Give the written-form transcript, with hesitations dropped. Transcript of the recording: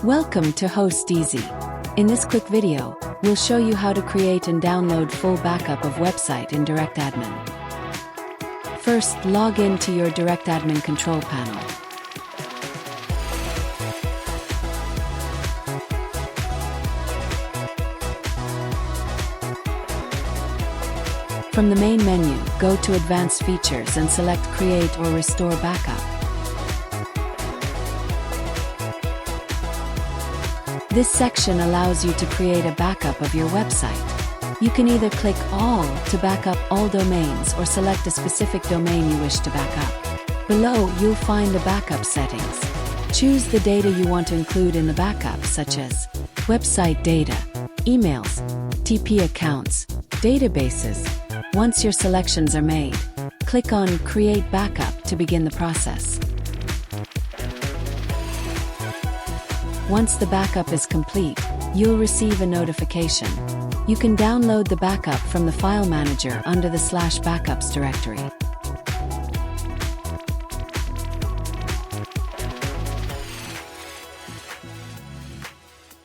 Welcome to Host Easy. In this quick video, we'll show you how to create and download full backup of website in DirectAdmin. First, log in to your DirectAdmin control panel. From the main menu, go to Advanced Features and select Create or Restore Backup. This section allows you to create a backup of your website. You can either click All to back up all domains or select a specific domain you wish to back up. Below, you'll find the backup settings. Choose the data you want to include in the backup, such as website data, emails, TP accounts, databases. Once your selections are made, click on Create Backup to begin the process. Once the backup is complete, you'll receive a notification. You can download the backup from the file manager under the /backups directory.